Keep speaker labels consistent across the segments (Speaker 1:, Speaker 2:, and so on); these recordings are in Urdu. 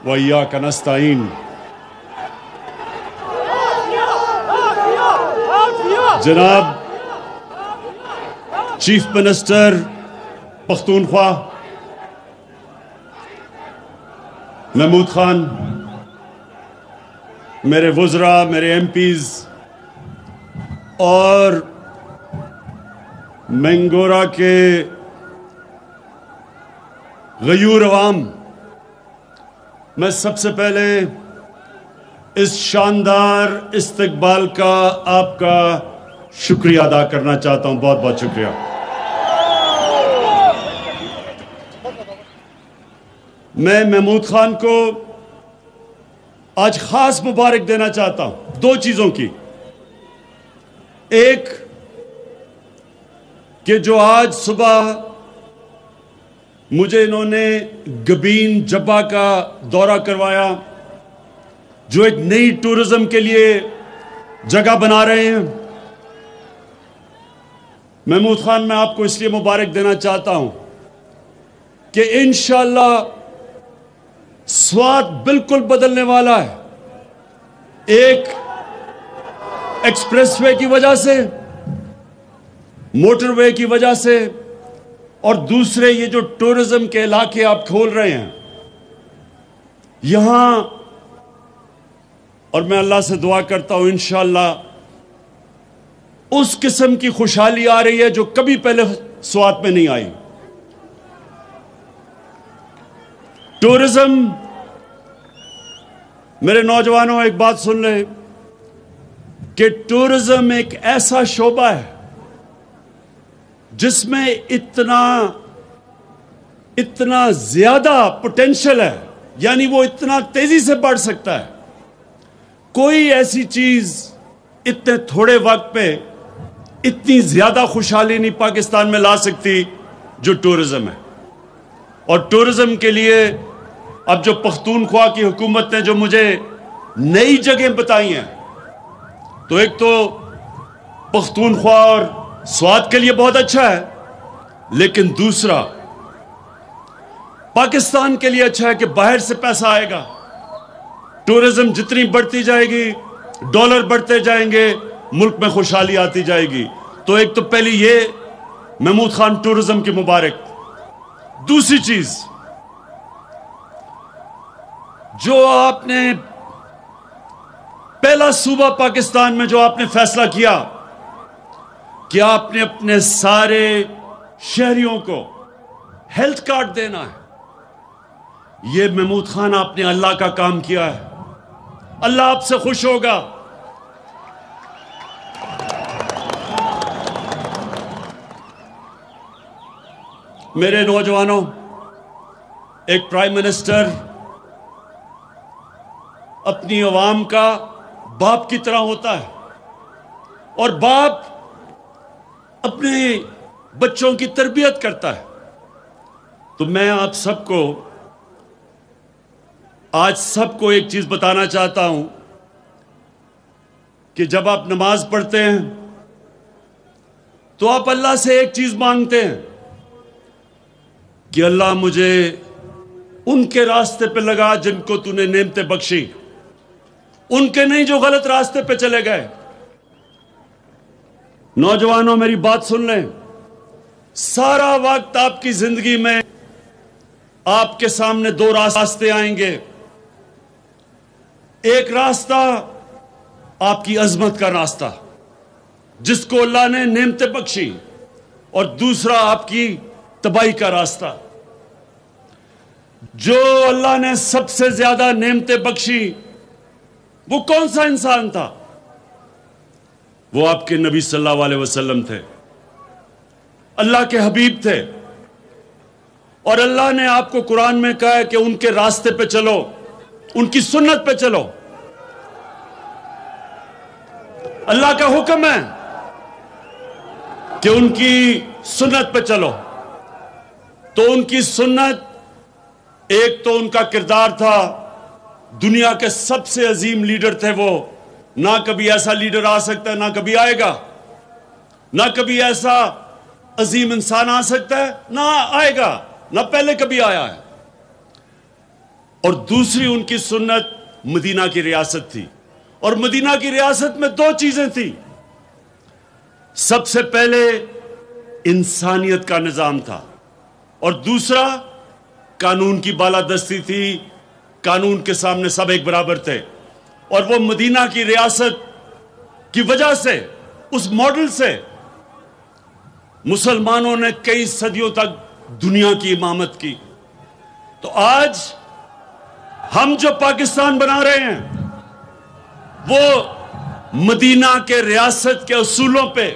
Speaker 1: وإياك نستعين جناب چیف منسٹر پختونخوا محمود خان، میرے وزراء، میرے ایم پیز اور مینگورہ کے غیور عوام، میں سب سے پہلے اس شاندار استقبال کا آپ کا شکریہ ادا کرنا چاہتا ہوں. بہت بہت شکریہ. میں محمود خان کو آج خاص مبارک دینا چاہتا ہوں دو چیزوں کی. ایک کہ جو آج صبح مجھے انہوں نے گبین جبہ کا دورہ کروایا، جو ایک نئی ٹورزم کے لیے جگہ بنا رہے ہیں. محمود خان، میں آپ کو اس لیے مبارک دینا چاہتا ہوں کہ انشاءاللہ سوات بالکل بدلنے والا ہے. ایک ایکسپریس وے کی وجہ سے، موٹر وے کی وجہ سے، اور دوسرے یہ جو ٹورزم کے علاقے آپ کھول رہے ہیں یہاں، اور میں اللہ سے دعا کرتا ہوں انشاءاللہ اس قسم کی خوشحالی آ رہی ہے جو کبھی پہلے سوات میں نہیں آئی. ٹورزم، میرے نوجوانوں ایک بات سن لیں کہ ٹورزم ایک ایسا شعبہ ہے جس میں اتنا زیادہ پوٹینشل ہے، یعنی وہ اتنا تیزی سے بڑھ سکتا ہے. کوئی ایسی چیز اتنے تھوڑے وقت پہ اتنی زیادہ خوشحالی نہیں پاکستان میں لا سکتی جو ٹورزم ہے. اور ٹورزم کے لیے اب جو پختونخوا کی حکومت نے جو مجھے نئی جگہیں بتائی ہیں، تو ایک تو پختونخوا اور سوات کے لیے بہت اچھا ہے، لیکن دوسرا پاکستان کے لیے اچھا ہے کہ باہر سے پیسہ آئے گا. ٹورزم جتنی بڑھتی جائے گی، ڈالر بڑھتے جائیں گے، ملک میں خوشحالی آتی جائے گی. تو ایک تو پہلی یہ محمود خان ٹورزم کی مبارک. دوسری چیز، جو آپ نے پہلا صوبہ پاکستان میں جو آپ نے فیصلہ کیا کہ آپ نے اپنے سارے شہریوں کو ہیلتھ کارڈ دینا ہے، یہ محمود خان آپ نے اللہ کا کام کیا ہے. اللہ آپ سے خوش ہوگا. میرے نوجوانوں، ایک پرائم منسٹر اپنی عوام کا باپ کی طرح ہوتا ہے، اور باپ اپنے بچوں کی تربیت کرتا ہے. تو میں آپ سب کو آج سب کو ایک چیز بتانا چاہتا ہوں کہ جب آپ نماز پڑھتے ہیں تو آپ اللہ سے ایک چیز مانگتے ہیں کہ اللہ مجھے ان کے راستے پہ لگا جن کو تو نے نعمتیں بخشی، ان کے نہیں جو غلط راستے پہ چلے گئے. نوجوانوں، میری بات سن لیں. سارا وقت آپ کی زندگی میں آپ کے سامنے دو راستے آئیں گے. ایک راستہ آپ کی عظمت کا راستہ جس کو اللہ نے نعمتیں بخشی، اور دوسرا آپ کی تباہی کا راستہ. جو اللہ نے سب سے زیادہ نعمتیں بخشی وہ کون سا انسان تھا؟ وہ آپ کے نبی صلی اللہ علیہ وسلم تھے، اللہ کے حبیب تھے. اور اللہ نے آپ کو قرآن میں کہا ہے کہ ان کے راستے پہ چلو، ان کی سنت پہ چلو. اللہ کا حکم ہے کہ ان کی سنت پہ چلو. تو ان کی سنت، ایک تو ان کا کردار تھا، دنیا کے سب سے عظیم لیڈر تھے وہ. نہ کبھی ایسا لیڈر آ سکتا ہے، نہ کبھی آئے گا. نہ کبھی ایسا عظیم انسان آ سکتا ہے، نہ آئے گا، نہ پہلے کبھی آیا ہے. اور دوسری ان کی سنت مدینہ کی ریاست تھی. اور مدینہ کی ریاست میں دو چیزیں تھیں. سب سے پہلے انسانیت کا نظام تھا اور دوسرا قانون کی بالادستی تھی. قانون کے سامنے سب ایک برابر تھے. اور وہ مدینہ کی ریاست کی وجہ سے، اس ماڈل سے، مسلمانوں نے کئی صدیوں تک دنیا کی امامت کی. تو آج ہم جو پاکستان بنا رہے ہیں وہ مدینہ کے ریاست کے اصولوں پہ،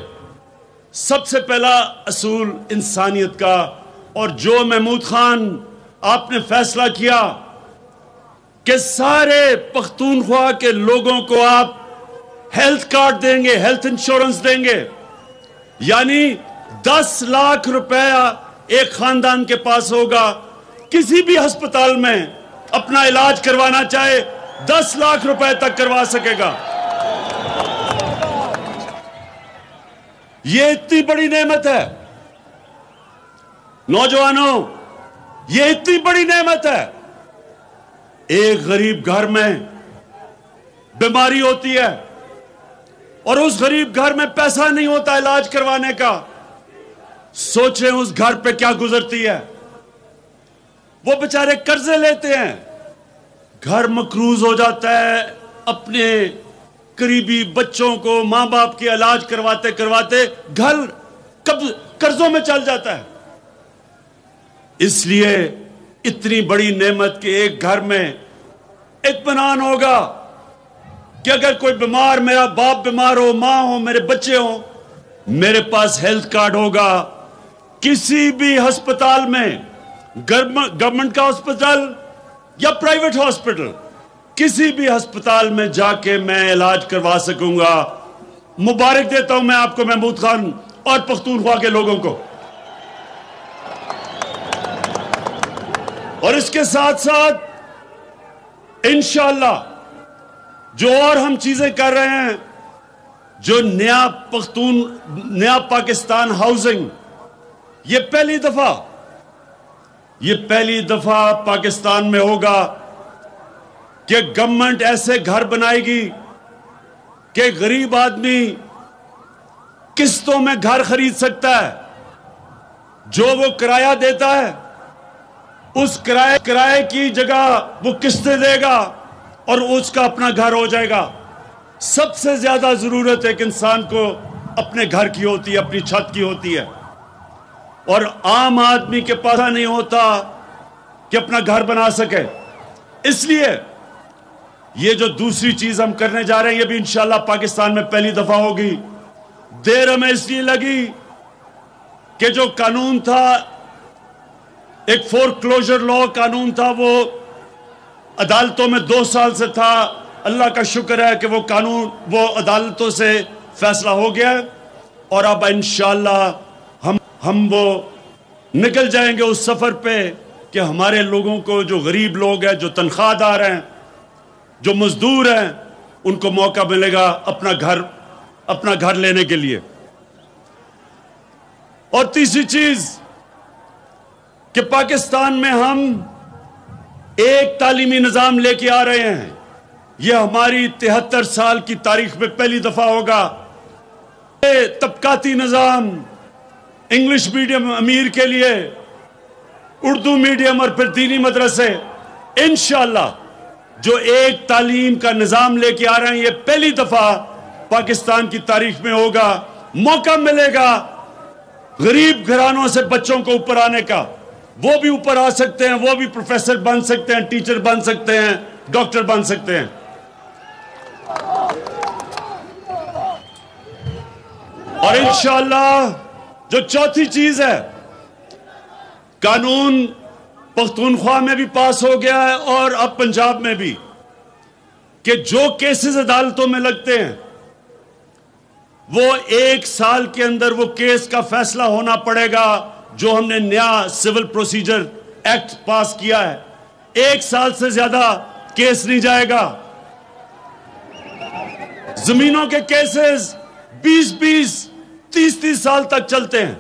Speaker 1: سب سے پہلا اصول انسانیت کا. اور جو محمود خان آپ نے فیصلہ کیا کہ سارے پختونخوا کے لوگوں کو آپ ہیلتھ کارڈ دیں گے، ہیلتھ انشورنس دیں گے، یعنی 10 لاکھ روپیہ ایک خاندان کے پاس ہوگا. کسی بھی ہسپتال میں اپنا علاج کروانا چاہے 10 لاکھ روپے تک کروا سکے گا. یہ اتنی بڑی نعمت ہے نوجوانوں، یہ اتنی بڑی نعمت ہے. ایک غریب گھر میں بیماری ہوتی ہے اور اس غریب گھر میں پیسہ نہیں ہوتا علاج کروانے کا. سوچیں اس گھر پہ کیا گزرتی ہے. وہ بیچارے قرضے لیتے ہیں، گھر مقروض ہو جاتا ہے، اپنے قریبی بچوں کو، ماں باپ کے علاج کرواتے کرواتے گھر قرضوں میں چل جاتا ہے. اس لیے اتنی بڑی نعمت کہ ایک گھر میں اطمینان ہوگا کہ اگر کوئی بیمار، میرا باپ بیمار ہو، ماں ہو، میرے بچے ہوں، میرے پاس ہیلتھ کارڈ ہوگا. کسی بھی ہسپتال میں، گورنمنٹ کا ہسپتال یا پرائیویٹ ہسپتال، کسی بھی ہسپتال میں جا کے میں علاج کروا سکوں گا. مبارک دیتا ہوں میں آپ کو، محمود خان اور پختونخوا کے لوگوں کو. اور اس کے ساتھ ساتھ انشاءاللہ جو اور ہم چیزیں کر رہے ہیں، جو نیا پاکستان ہاؤسنگ، یہ پہلی دفعہ پاکستان میں ہوگا کہ گورنمنٹ ایسے گھر بنائے گی کہ غریب آدمی قسطوں میں گھر خرید سکتا ہے. جو وہ کرایہ دیتا ہے اس کرائے کی جگہ وہ قسطیں دے گا اور اس کا اپنا گھر ہو جائے گا. سب سے زیادہ ضرورت ایک انسان کو اپنے گھر کی ہوتی ہے، اپنی چھت کی ہوتی ہے. اور عام آدمی کے پاس نہیں ہوتا کہ اپنا گھر بنا سکے. اس لیے یہ جو دوسری چیز ہم کرنے جا رہے ہیں، یہ بھی انشاءاللہ پاکستان میں پہلی دفعہ ہوگی. دیر ہمیں اس لیے لگی کہ جو قانون تھا، ایک فور کلوجر لا قانون تھا، وہ عدالتوں میں 2 سال سے تھا. اللہ کا شکر ہے کہ وہ قانون وہ عدالتوں سے فیصلہ ہو گیا اور اب انشاءاللہ ہم وہ نکل جائیں گے اس سفر پہ کہ ہمارے لوگوں کو، جو غریب لوگ ہیں، جو تنخواہ دار ہیں، جو مزدور ہیں، ان کو موقع ملے گا اپنا گھر لینے کے لیے. اور تیسری چیز کہ پاکستان میں ہم ایک تعلیمی نظام لے کے آ رہے ہیں. یہ ہماری 73 سال کی تاریخ میں پہلی دفعہ ہوگا. طبقاتی نظام، انگلش میڈیم امیر کے لیے، اردو میڈیم اور پھر دینی مدرسے، انشاءاللہ جو ایک تعلیم کا نظام لے کے آ رہے ہیں، یہ پہلی دفعہ پاکستان کی تاریخ میں ہوگا. موقع ملے گا غریب گھرانوں سے بچوں کو اوپر آنے کا. وہ بھی اوپر آ سکتے ہیں، وہ بھی پروفیسر بن سکتے ہیں، ٹیچر بن سکتے ہیں، ڈاکٹر بن سکتے ہیں. اور انشاءاللہ جو چوتھی چیز ہے، قانون پختونخوا میں بھی پاس ہو گیا ہے اور اب پنجاب میں بھی، کہ جو کیسز عدالتوں میں لگتے ہیں وہ 1 سال کے اندر وہ کیس کا فیصلہ ہونا پڑے گا. جو ہم نے نیا سول پروسیجر ایکٹ پاس کیا ہے، 1 سال سے زیادہ کیس نہیں جائے گا. زمینوں کے کیسز 20-20 30-30 سال تک چلتے ہیں،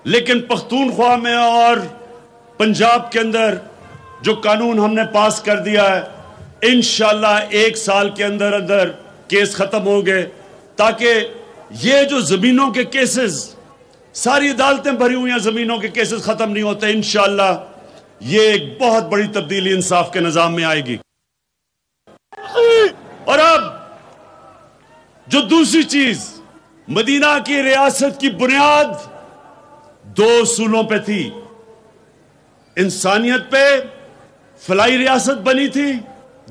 Speaker 1: لیکن پختونخوا میں اور پنجاب کے اندر جو قانون ہم نے پاس کر دیا ہے انشاءاللہ 1 سال کے اندر اندر کیس ختم ہوں گے، تاکہ یہ جو زمینوں کے کیسز، ساری عدالتیں بھری ہوئی ہیں، زمینوں کے کیسز ختم نہیں ہوتے، انشاءاللہ یہ ایک بہت بڑی تبدیلی انصاف کے نظام میں آئے گی۔ اور اب جو دوسری چیز، مدینہ کی ریاست کی بنیاد 2 اصولوں پہ تھی، انسانیت پہ فلاحی ریاست بنی تھی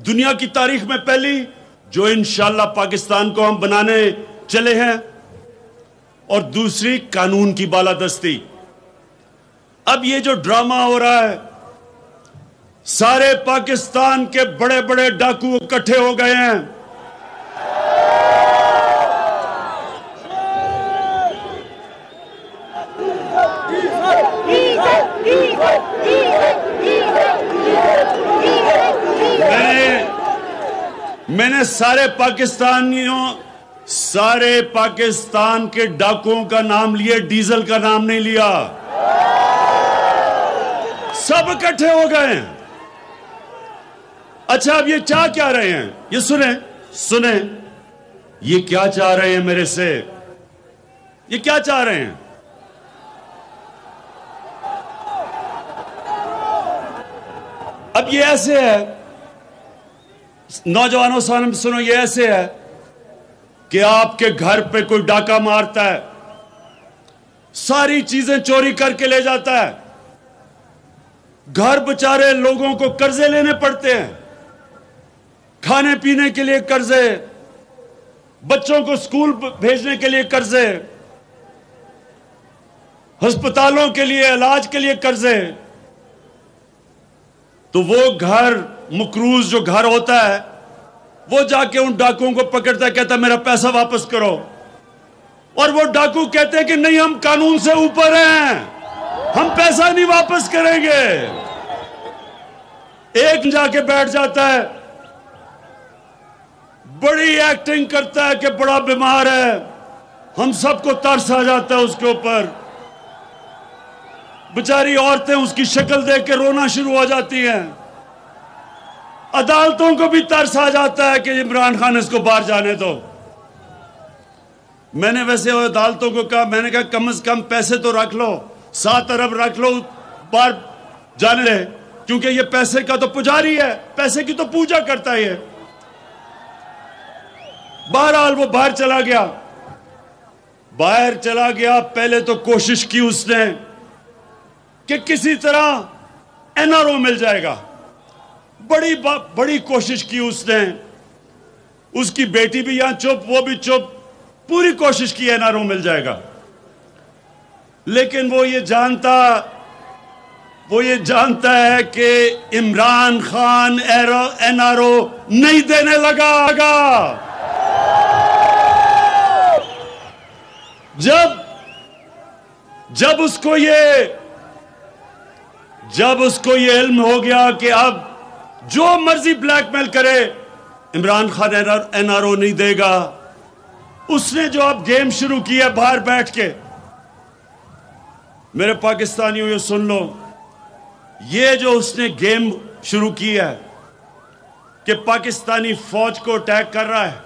Speaker 1: دنیا کی تاریخ میں پہلی، جو انشاءاللہ پاکستان کو ہم بنانے چلے ہیں، اور دوسری قانون کی بالادستی۔ اب یہ جو ڈرامہ ہو رہا ہے، سارے پاکستان کے بڑے بڑے ڈاکو اکٹھے ہو گئے ہیں، میں نے سارے پاکستان کے ڈاکوؤں کا نام لیا، ڈیزل کا نام نہیں لیا، سب اکٹھے ہو گئے ہیں۔ اچھا اب یہ چاہ کیا رہے ہیں؟ یہ سنیں یہ کیا چاہ رہے ہیں میرے سے؟ یہ کیا چاہ رہے ہیں؟ اب یہ ایسے ہے، نوجوانوں سنو، یہ ایسے ہے کہ آپ کے گھر پہ کوئی ڈاکہ مارتا ہے، ساری چیزیں چوری کر کے لے جاتا ہے، گھر بچارے لوگوں کو قرضے لینے پڑتے ہیں، کھانے پینے کے لیے قرضے، بچوں کو سکول بھیجنے کے لیے قرضے، ہسپتالوں کے لیے علاج کے لیے قرضے، تو وہ گھر مقروض جو گھر ہوتا ہے وہ جا کے ان ڈاکوؤں کو پکڑتا ہے، کہتا ہے میرا پیسہ واپس کرو، اور وہ ڈاکو کہتے ہیں کہ نہیں، ہم قانون سے اوپر ہیں، ہم پیسہ نہیں واپس کریں گے۔ ایک جا کے بیٹھ جاتا ہے، بڑی ایکٹنگ کرتا ہے کہ بڑا بیمار ہے، ہم سب کو ترس آ جاتا ہے اس کے اوپر، بیچاری عورتیں اس کی شکل دیکھ کے رونا شروع ہو جاتی ہیں، عدالتوں کو بھی ترس آ جاتا ہے کہ عمران خان اس کو باہر جانے دو۔ میں نے ویسے عدالتوں کو کہا، میں نے کہا کم از کم پیسے تو رکھ لو، 7 ارب رکھ لو، باہر جانے لے، کیونکہ یہ پیسے کا تو پجاری ہے، پیسے کی تو پوجا کرتا ہے یہ۔ بہرحال وہ باہر چلا گیا، پہلے تو کوشش کی اس نے کہ کسی طرح این آر او مل جائے گا، بڑی کوشش کی اس نے، اس کی بیٹی بھی یہاں چپ، وہ بھی چپ، پوری کوشش کی این آر او مل جائے گا، لیکن وہ یہ جانتا ہے کہ Imran Khan N R O نہیں دینے لگا۔ جب اس کو یہ علم ہو گیا کہ اب جو مرضی بلیک میل کرے Imran Khan N R O نہیں دے گا، اس نے جو اب گیم شروع کی ہے باہر بیٹھ کے، میرے پاکستانیوں یہ سن لو، یہ جو اس نے گیم شروع کی ہے کہ پاکستانی فوج کو اٹیک کر رہا ہے،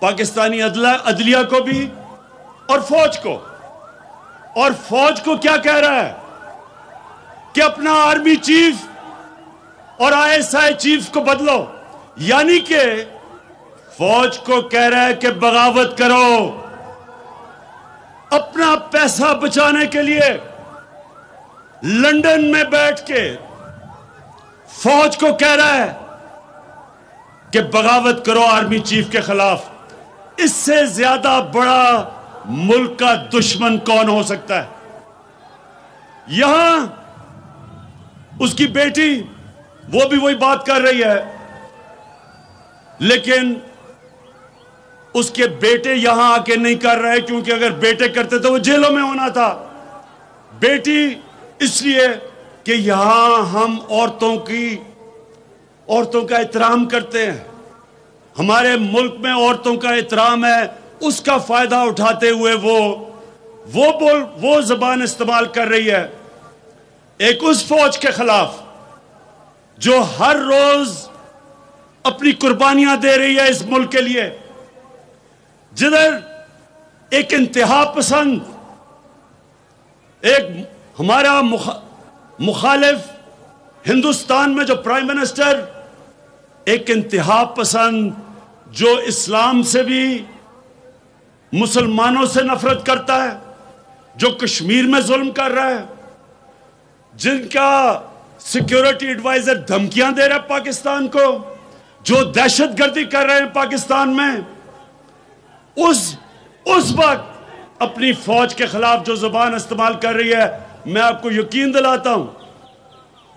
Speaker 1: پاکستانی عدلیہ کو بھی اور فوج کو کیا کہہ رہا ہے کہ اپنا آرمی چیف اور ISI چیف کو بدلو، یعنی کہ فوج کو کہہ رہا ہے کہ بغاوت کرو، اپنا پیسہ بچانے کے لیے لندن میں بیٹھ کے فوج کو کہہ رہا ہے کہ بغاوت کرو آرمی چیف کے خلاف۔ اس سے زیادہ بڑا ملک کا دشمن کون ہو سکتا ہے؟ یہاں اس کی بیٹی وہ بھی وہی بات کر رہی ہے، لیکن اس کے بیٹے یہاں آ کے نہیں کر رہے، کیونکہ اگر بیٹے کرتے تو وہ جیلوں میں ہونا تھا۔ بیٹی اس لیے کہ یہاں ہم عورتوں کا احترام کرتے ہیں، ہمارے ملک میں عورتوں کا احترام ہے، اس کا فائدہ اٹھاتے ہوئے وہ زبان استعمال کر رہی ہے، ایک اس فوج کے خلاف جو ہر روز اپنی قربانیاں دے رہی ہے اس ملک کے لیے، جدھر ایک انتہا پسند، ایک ہمارا مخالف ہندوستان میں جو پرائم منسٹر، ایک انتہا پسند جو اسلام سے بھی مسلمانوں سے نفرت کرتا ہے، جو کشمیر میں ظلم کر رہا ہے، جن کا سیکیورٹی ایڈوائزر دھمکیاں دے رہا ہے پاکستان کو، جو دہشت گردی کر رہے ہیں پاکستان میں، اس وقت اپنی فوج کے خلاف جو زبان استعمال کر رہی ہے، میں آپ کو یقین دلاتا ہوں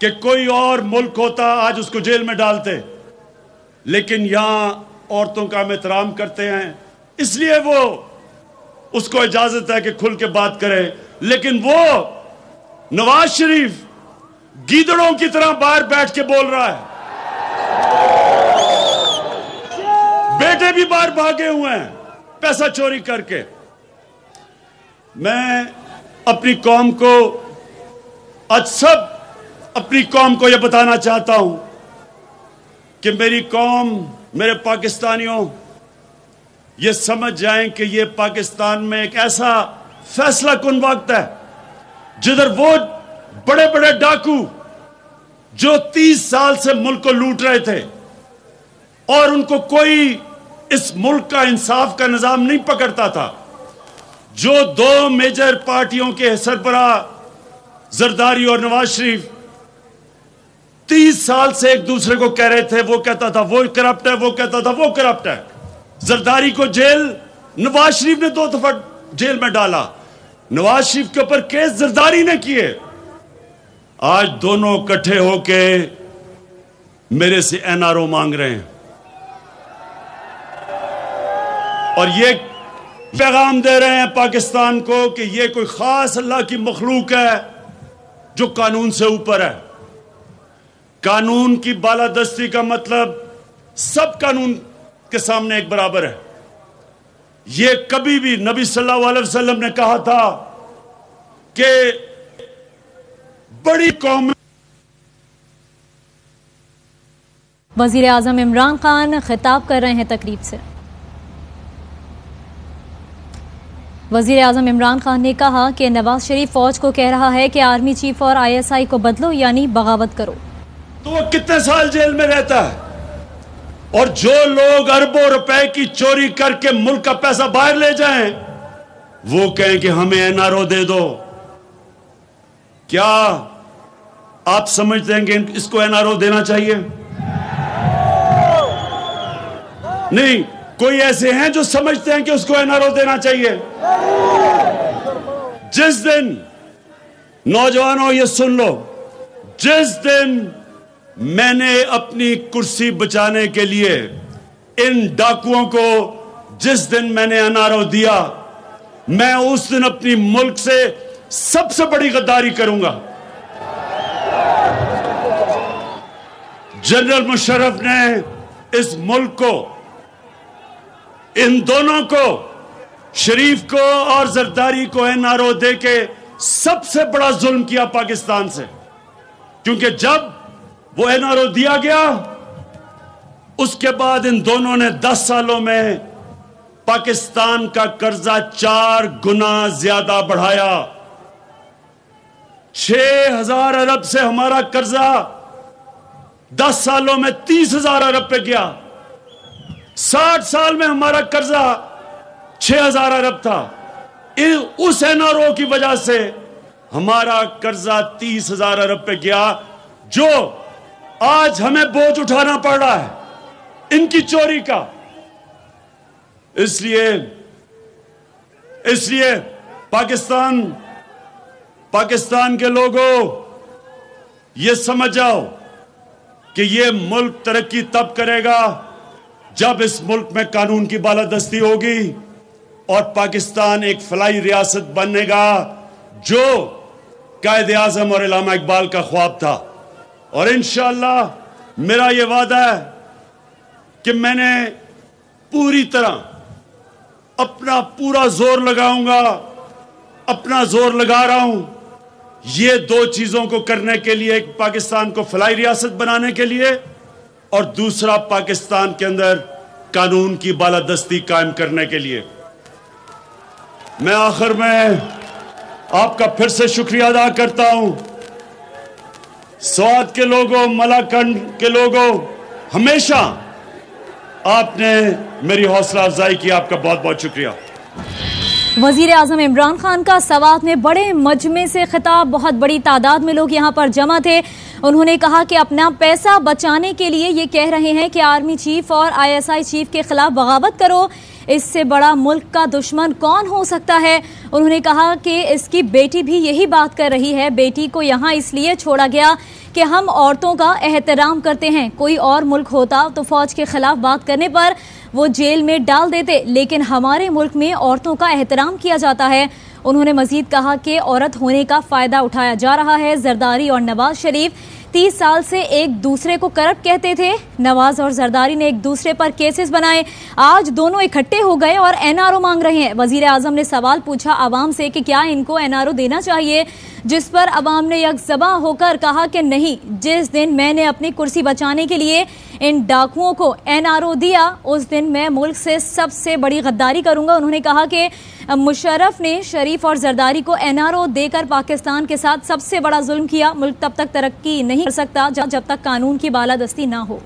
Speaker 1: کہ کوئی اور ملک ہوتا آج اس کو جیل میں ڈالتے، لیکن یہاں عورتوں کا ہم احترام کرتے ہیں، اس لیے وہ اس کو اجازت ہے کہ کھل کے بات کرے، لیکن وہ نواز شریف گیدڑوں کی طرح باہر بیٹھ کے بول رہا ہے، بیٹے بھی باہر بھاگے ہوئے ہیں پیسہ چوری کر کے۔ میں اپنی قوم کو، آج سب اپنی قوم کو یہ بتانا چاہتا ہوں کہ میری قوم، میرے پاکستانیوں، یہ سمجھ جائیں کہ یہ پاکستان میں ایک ایسا فیصلہ کن وقت ہے جدھر وہ بڑے بڑے ڈاکو جو 30 سال سے ملک کو لوٹ رہے تھے اور ان کو کوئی اس ملک کا انصاف کا نظام نہیں پکڑتا تھا، جو دو میجر پارٹیوں کے سربراہ زرداری اور نواز شریف 30 سال سے ایک دوسرے کو کہہ رہے تھے، وہ کہتا تھا وہ کرپٹ ہے، وہ کہتا تھا وہ کرپٹ ہے، زرداری کو جیل نواز شریف نے 2 دفعہ جیل میں ڈالا، نواز شریف کے اوپر کیس زرداری نے کیے، آج دونوں اکٹھے ہو کے میرے سے NRO مانگ رہے ہیں اور یہ پیغام دے رہے ہیں پاکستان کو کہ یہ کوئی خاص اللہ کی مخلوق ہے جو قانون سے اوپر ہے۔ قانون کی بالادستی کا مطلب سب قانون کے سامنے ایک برابر ہے۔ یہ کبھی بھی نبی صلی اللہ علیہ وسلم نے کہا تھا کہ بڑی قوم۔
Speaker 2: وزیر اعظم عمران خان خطاب کر رہے ہیں تقریب سے۔ وزیر اعظم عمران خان نے کہا کہ نواز شریف فوج کو کہہ رہا ہے کہ آرمی چیف اور ISI کو بدلو، یعنی بغاوت کرو۔
Speaker 1: تو وہ کتنے سال جیل میں رہتا ہے؟ اور جو لوگ اربوں روپے کی چوری کر کے ملک کا پیسہ باہر لے جائیں، وہ کہیں کہ ہمیں NRO دے دو۔ کیا آپ سمجھتے ہیں کہ اس کو NRO دینا چاہیے؟ نہیں، کوئی ایسے ہیں جو سمجھتے ہیں کہ اس کو NRO دینا چاہیے؟ جس دن، نوجوانوں یہ سن لو، جس دن میں نے اپنی کرسی بچانے کے لیے ان ڈاکوؤں کو، جس دن میں نے NRO دیا، میں اس دن اپنی ملک سے سب سے بڑی غداری کروں گا۔ جنرل مشرف نے اس ملک کو، ان دونوں کو، شریف کو اور زرداری کو NRO دے کے سب سے بڑا ظلم کیا پاکستان سے، کیونکہ جب وہ NRO دیا گیا، اس کے بعد ان دونوں نے 10 سالوں میں پاکستان کا قرضہ 4 گنا زیادہ بڑھایا۔ 6,000 ارب سے ہمارا قرضہ 10 سالوں میں 30,000 ارب پہ گیا۔ 60 سال میں ہمارا قرضہ 6,000 ارب تھا، اس NRO کی وجہ سے ہمارا قرضہ 30,000 ارب پہ گیا، جو آج ہمیں بوجھ اٹھانا پڑ رہا ہے ان کی چوری کا۔ اس لیے پاکستان کے لوگوں، یہ سمجھ جاؤ کہ یہ ملک ترقی تب کرے گا جب اس ملک میں قانون کی بالادستی ہوگی اور پاکستان ایک فلاحی ریاست بنے گا، جو قائد اعظم اور علامہ اقبال کا خواب تھا۔ اور انشاءاللہ میرا یہ وعدہ ہے کہ میں نے پوری طرح اپنا پورا زور لگاؤں گا، اپنا زور لگا رہا ہوں، یہ دو چیزوں کو کرنے کے لیے، ایک پاکستان کو فلاحی ریاست بنانے کے لیے اور دوسرا پاکستان کے اندر قانون کی بالادستی قائم کرنے کے لیے۔ میں آخر میں آپ کا پھر سے شکریہ ادا کرتا ہوں۔ سوات کے لوگوں، ملاکنڈ کے لوگوں، ہمیشہ آپ نے میری حوصلہ افزائی کی، آپ کا بہت بہت شکریہ۔
Speaker 2: وزیر اعظم عمران خان کا سوات میں بڑے مجمع سے خطاب، بہت بڑی تعداد میں لوگ یہاں پر جمع تھے۔ انہوں نے کہا کہ اپنا پیسہ بچانے کے لیے یہ کہہ رہے ہیں کہ آرمی چیف اور ISI چیف کے خلاف بغاوت کرو، اس سے بڑا ملک کا دشمن کون ہو سکتا ہے۔ انہوں نے کہا کہ اس کی بیٹی بھی یہی بات کر رہی ہے، بیٹی کو یہاں اس لیے چھوڑا گیا کہ ہم عورتوں کا احترام کرتے ہیں، کوئی اور ملک ہوتا تو فوج کے خلاف بات کرنے پر وہ جیل میں ڈال دیتے، لیکن ہمارے ملک میں عورتوں کا احترام کیا جاتا ہے۔ انہوں نے مزید کہا کہ عورت ہونے کا فائدہ اٹھایا جا رہا ہے۔ زرداری اور نواز شریف 30 سال سے ایک دوسرے کو کرپٹ کہتے تھے، نواز اور زرداری نے ایک دوسرے پر کیسز بنائے، آج دونوں اکٹھے ہو گئے اور NRO مانگ رہے ہیں۔ وزیر اعظم نے سوال پوچھا عوام سے کہ کیا ان کو NRO دینا چاہیے، جس پر عوام نے یکزباں ہو کر کہا کہ نہیں، جس دن میں نے اپنی کرسی بچانے کے لیے ان ڈاکوؤں کو NRO دیا اس دن میں ملک سے سب سے بڑی غداری کروں گا۔ انہوں نے کہا کہ مشرف نے شریف اور زرداری کو NRO دے کر پاکستان کے ساتھ سب سے بڑا ظلم کیا، ملک تب تک ترقی نہیں کر سکتا جب تک قانون کی بالادستی نہ ہو۔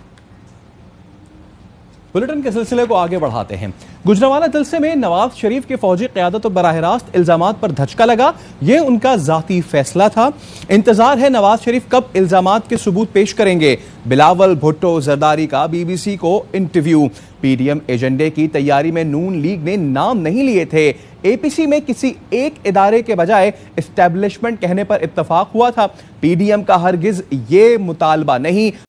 Speaker 3: بلیٹن کے سلسلے کو آگے بڑھاتے ہیں۔ گجرانوالہ جلسے میں نواز شریف کے فوجی قیادت و براہ راست الزامات پر دھچکا لگا، یہ ان کا ذاتی فیصلہ تھا۔ انتظار ہے نواز شریف کب الزامات کے ثبوت پیش کریں گے۔ بلاول بھٹو زرداری کا BBC کو انٹرویو۔ PDM ایجنڈے کی تیاری میں نون لیگ نے نام نہیں لیے تھے، APC میں کسی ایک ادارے کے بجائے اسٹیبلشمنٹ کہنے پر اتفاق ہوا تھا۔ PDM کا ہرگز یہ مطالبہ نہیں